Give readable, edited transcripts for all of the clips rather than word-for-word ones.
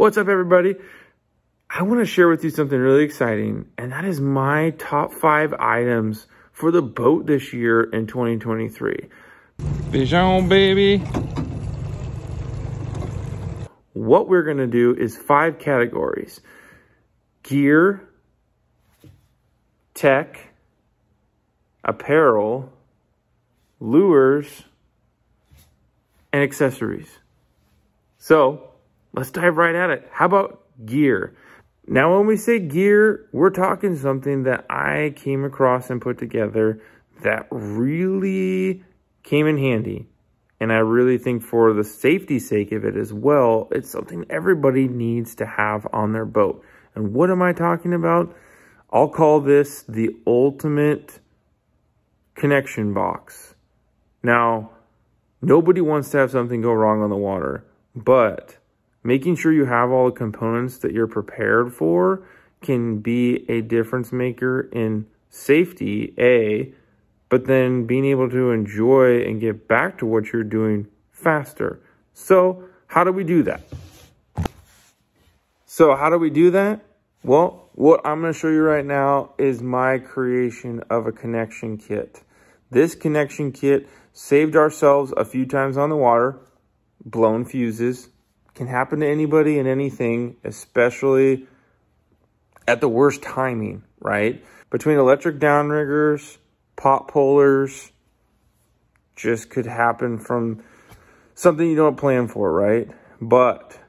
What's up, everybody? I want to share with you something really exciting, and that is my top 5 items for the boat this year in 2023. Fish on, baby. What we're going to do is 5 categories: gear, tech, apparel, lures, and accessories. So let's dive right at it. How about gear? Now, when we say gear, we're talking something that I came across and put together that really came in handy. And I really think for the safety sake of it as well, it's something everybody needs to have on their boat. And what am I talking about? I'll call this the ultimate connection box. Now, nobody wants to have something go wrong on the water, but making sure you have all the components that you're prepared for can be a difference maker in safety, but then being able to enjoy and get back to what you're doing faster. So how do we do that? Well, what I'm going to show you right now is my creation of a connection kit. This connection kit saved ourselves a few times on the water. Blown fuses can happen to anybody and anything, especially at the worst timing, right? Between electric downriggers, pot pullers, just could happen from something you don't plan for, right? But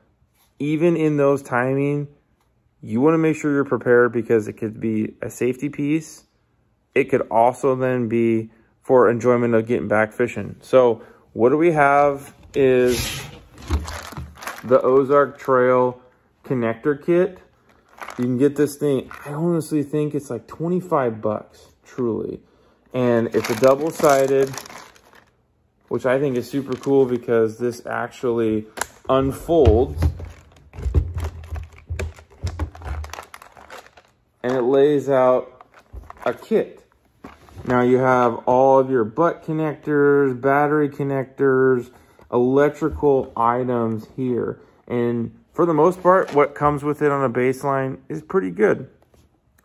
even in those timing, you want to make sure you're prepared, because it could be a safety piece. It could also then be for enjoyment of getting back fishing. So what do we have is the Ozark Trail connector kit. You can get this thing, I honestly think it's like 25 bucks, truly. And it's a double-sided, which I think is super cool because this actually unfolds. And it lays out a kit. Now you have all of your butt connectors, battery connectors, electrical items here. And for the most part, what comes with it on a baseline is pretty good.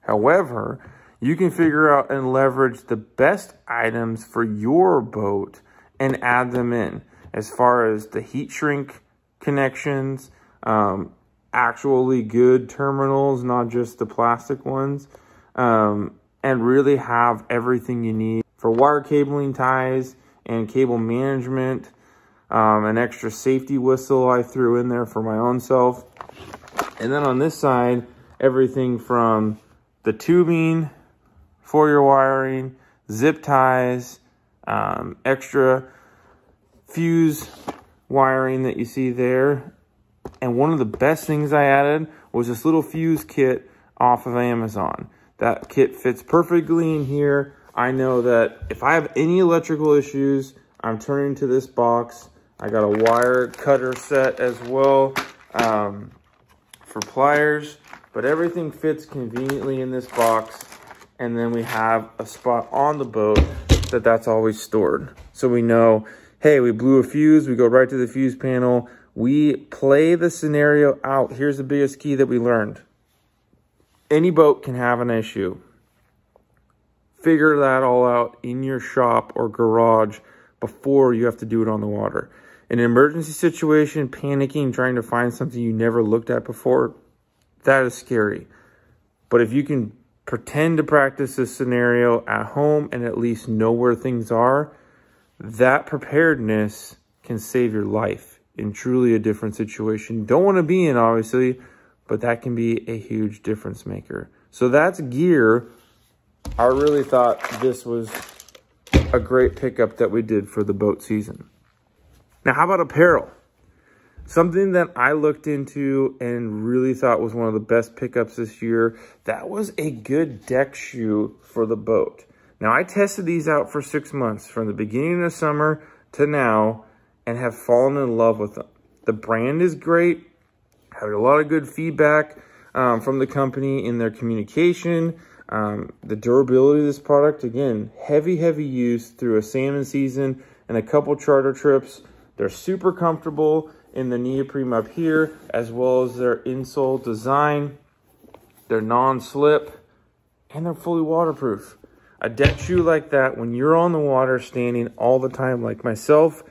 However, you can figure out and leverage the best items for your boat and add them in, as far as the heat shrink connections, actually good terminals, not just the plastic ones, and really have everything you need for wire cabling ties and cable management. An extra safety whistle I threw in there for my own self. And then on this side, everything from the tubing for your wiring, zip ties, extra fuse wiring that you see there. And one of the best things I added was this little Fuze Kit off of Amazon. That kit fits perfectly in here. I know that if I have any electrical issues, I'm turning to this box. I got a wire cutter set as well for pliers, but everything fits conveniently in this box. And then we have a spot on the boat that's always stored. So we know, hey, we blew a fuse, we go right to the fuse panel. We play the scenario out. Here's the biggest key that we learned. Any boat can have an issue. Figure that all out in your shop or garage before you have to do it on the water. In an emergency situation, panicking, trying to find something you never looked at before, that is scary. But if you can pretend to practice this scenario at home and at least know where things are, that preparedness can save your life in truly a different situation. Don't want to be in, obviously, but that can be a huge difference maker. So that's gear. I really thought this was a great pickup that we did for the boat season. Now, how about apparel? Something that I looked into and really thought was one of the best pickups this year. That was a good deck shoe for the boat. Now, I tested these out for 6 months, from the beginning of summer to now, and have fallen in love with them. The brand is great. I had a lot of good feedback from the company in their communication. The durability of this product, again, heavy use through a salmon season and a couple charter trips. They're super comfortable in the neoprene up here, as well as their insole design. They're non-slip, and they're fully waterproof. A deck shoe like that, when you're on the water standing all the time like myself,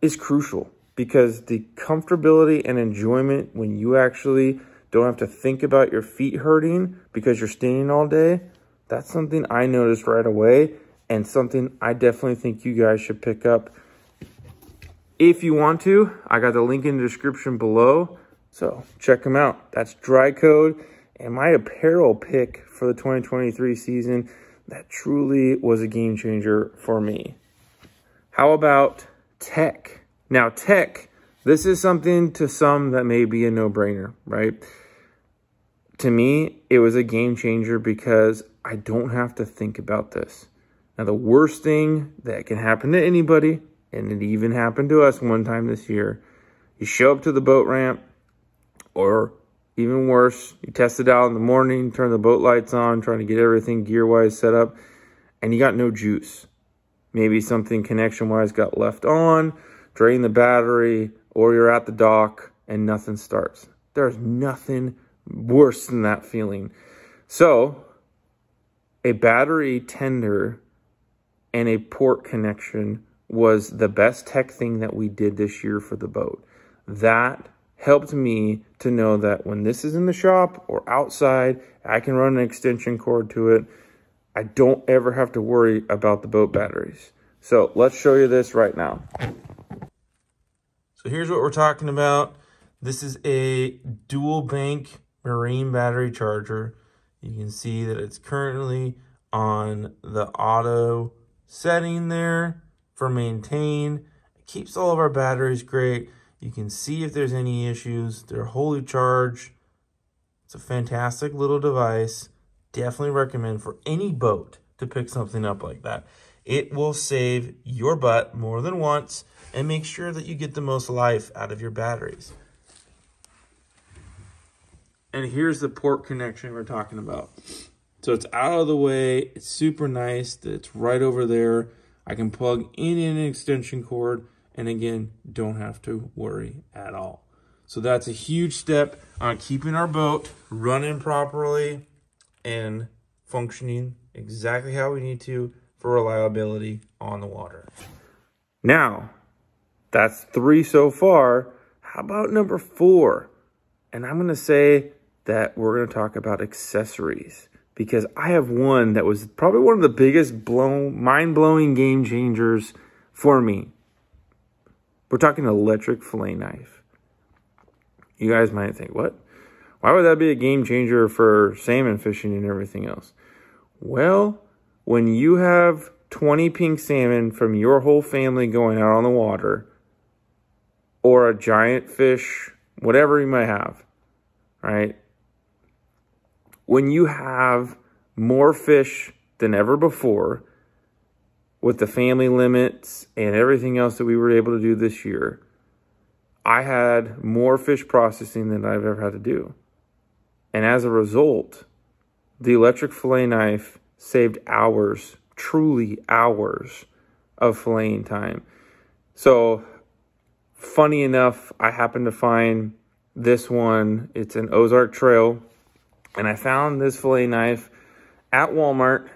is crucial, because the comfortability and enjoyment when you actually don't have to think about your feet hurting because you're standing all day, that's something I noticed right away, and something I definitely think you guys should pick up. If you want to, I got the link in the description below, so check them out. That's Drycode, and my apparel pick for the 2023 season that truly was a game changer for me. How about tech? Now tech, this is something to some that may be a no-brainer, right? To me, it was a game changer because I don't have to think about this. Now, the worst thing that can happen to anybody, and it even happened to us one time this year, you show up to the boat ramp, or even worse, you test it out in the morning, turn the boat lights on, trying to get everything gear-wise set up, and you got no juice. Maybe something connection-wise got left on, drain the battery, or you're at the dock and nothing starts. There's nothing worse than that feeling. So, a battery tender and a port connection was the best tech thing that we did this year for the boat. That helped me to know that when this is in the shop or outside, I can run an extension cord to it. I don't ever have to worry about the boat batteries. So let's show you this right now. So here's what we're talking about. This is a dual bank marine battery charger. You can see that it's currently on the auto setting there for maintain. It keeps all of our batteries great. You can see if there's any issues. They're wholly charged. It's a fantastic little device. Definitely recommend for any boat to pick something up like that. It will save your butt more than once and make sure that you get the most life out of your batteries. And here's the port connection we're talking about. So it's out of the way. It's super nice that it's right over there. I can plug in an extension cord, and again, don't have to worry at all. So that's a huge step on keeping our boat running properly and functioning exactly how we need to for reliability on the water. Now, that's 3 so far. How about number 4? And I'm going to say that we're going to talk about accessories, because I have one that was probably one of the biggest mind-blowing game changers for me. We're talking electric fillet knife. You guys might think, what? Why would that be a game changer for salmon fishing and everything else? Well, when you have 20 pink salmon from your whole family going out on the water, or a giant fish, whatever you might have, right? When you have more fish than ever before, with the family limits and everything else that we were able to do this year, I had more fish processing than I've ever had to do. And as a result, the electric fillet knife saved hours, truly hours of filleting time. So, funny enough, I happened to find this one. It's an Ozark trail. And I found this fillet knife at Walmart.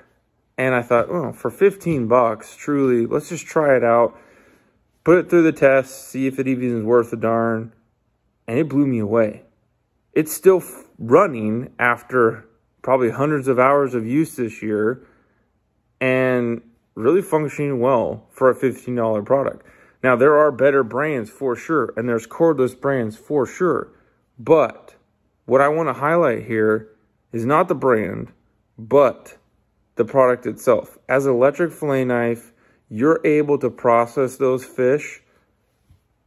And I thought, oh, for 15 bucks, truly, let's just try it out. Put it through the test, see if it even is worth a darn. And it blew me away. It's still running after probably hundreds of hours of use this year. And really functioning well for a $15 product. Now, there are better brands for sure. And there's cordless brands for sure. But what I want to highlight here is not the brand, but the product itself. As an electric fillet knife, you're able to process those fish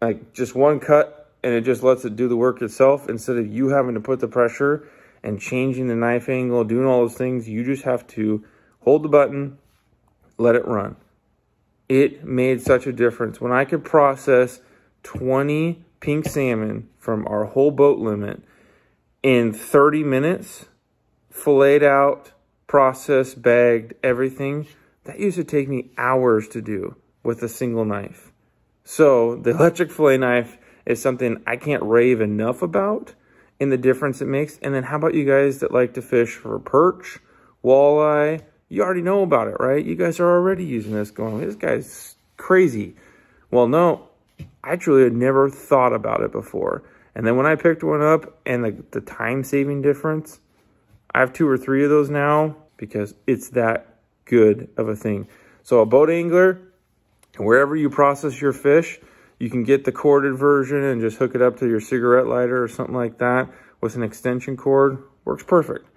like just one cut, and it just lets it do the work itself instead of you having to put the pressure and changing the knife angle, doing all those things. You just have to hold the button, let it run. It made such a difference. When I could process 20 pink salmon from our whole boat limit in 30 minutes, filleted out, processed, bagged, everything, that used to take me hours to do with a single knife. So the electric fillet knife is something I can't rave enough about in the difference it makes. And then how about you guys that like to fish for perch, walleye? You already know about it, right? You guys are already using this going, this guy's crazy. Well, no, I truly had never thought about it before. And then when I picked one up and the time-saving difference, I have 2 or 3 of those now because it's that good of a thing. So a boat angler, wherever you process your fish, you can get the corded version and just hook it up to your cigarette lighter or something like that with an extension cord. Works perfect.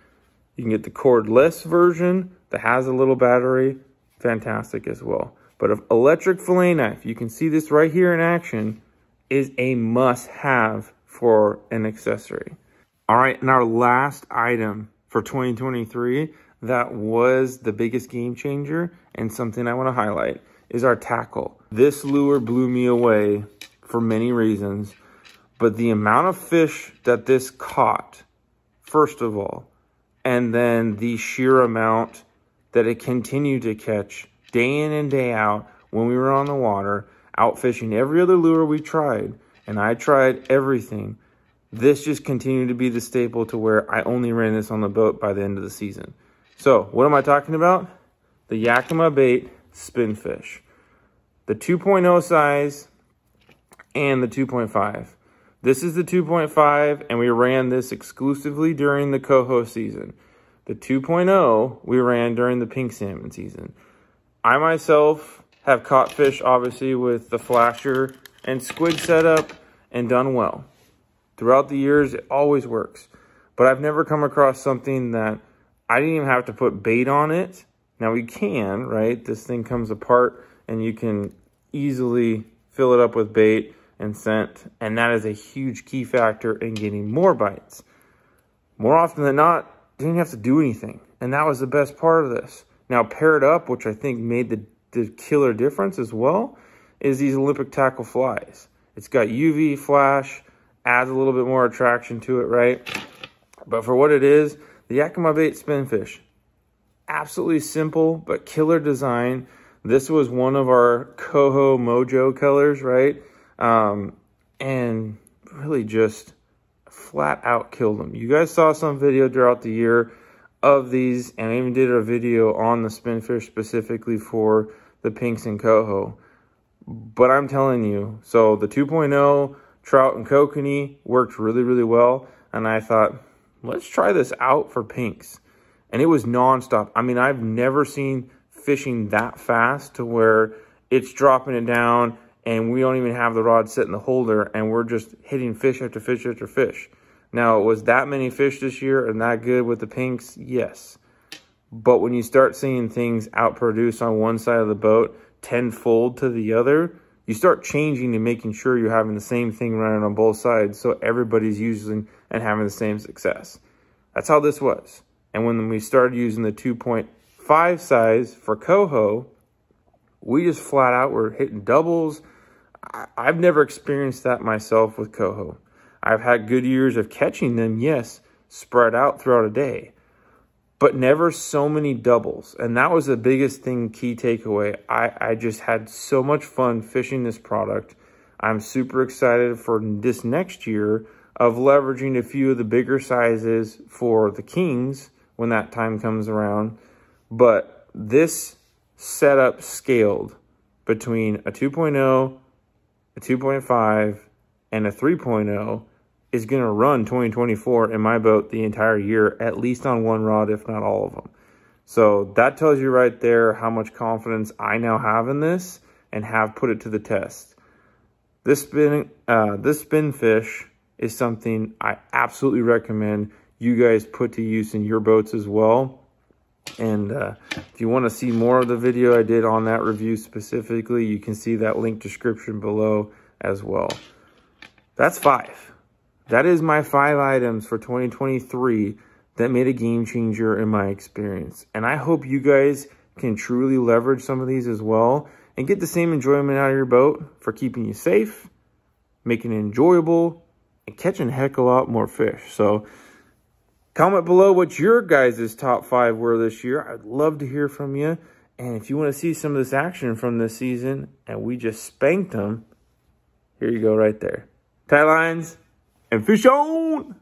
You can get the cordless version that has a little battery. Fantastic as well. But an electric fillet knife, you can see this right here in action, is a must-have for an accessory. All right, and our last item for 2023 that was the biggest game changer and something I want to highlight is our tackle. This lure blew me away for many reasons, but the amount of fish that this caught, first of all, and then the sheer amount that it continued to catch day in and day out when we were on the water, out fishing every other lure we tried, and I tried everything. This just continued to be the staple to where I only ran this on the boat by the end of the season. So what am I talking about? The Yakima bait Spinfish. The 2.0 size and the 2.5. This is the 2.5 and we ran this exclusively during the coho season. The 2.0 we ran during the pink salmon season. I myself have caught fish obviously with the flasher and squid setup and done well. Throughout the years, it always works. But I've never come across something that I didn't even have to put bait on it. Now we can, right? This thing comes apart and you can easily fill it up with bait and scent. And that is a huge key factor in getting more bites. More often than not, you didn't have to do anything. And that was the best part of this. Now paired up, which I think made the killer difference as well, is these Olympic tackle flies. It's got UV flash, adds a little bit more attraction to it, right? But for what it is, the Yakima bait Spinfish, absolutely simple but killer design. This was one of our coho mojo colors, right? And really just flat out killed them. You guys saw some video throughout the year of these, and I even did a video on the Spinfish specifically for the pinks and coho. But I'm telling you, so the 2.0 trout and kokanee worked really, really well. And I thought, let's try this out for pinks. And it was nonstop. I mean, I've never seen fishing that fast to where it's dropping it down and we don't even have the rod set in the holder and we're just hitting fish after fish after fish. Now, was that many fish this year and that good with the pinks? Yes. But when you start seeing things outproduce on one side of the boat tenfold to the other, you start changing and making sure you're having the same thing running on both sides so everybody's using and having the same success. That's how this was. And when we started using the 2.5 size for coho, we just flat out were hitting doubles. I've never experienced that myself with coho. I've had good years of catching them, yes, spread out throughout a day, but never so many doubles. And that was the biggest thing, key takeaway. I just had so much fun fishing this product. I'm super excited for this next year of leveraging a few of the bigger sizes for the kings when that time comes around. But this setup scaled between a 2.0, a 2.5, and a 3.0 is going to run 2024 in my boat the entire year, at least on one rod, if not all of them. So that tells you right there how much confidence I now have in this and have put it to the test. This Spinfish is something I absolutely recommend you guys put to use in your boats as well. And if you want to see more of the video I did on that review specifically, you can see that link description below as well. That's 5. That is my 5 items for 2023 that made a game changer in my experience. And I hope you guys can truly leverage some of these as well and get the same enjoyment out of your boat for keeping you safe, making it enjoyable, and catching a heck of a lot more fish. So comment below what your guys' top 5 were this year. I'd love to hear from you. And if you want to see some of this action from this season and we just spanked them, here you go right there. tie lines, and fish on!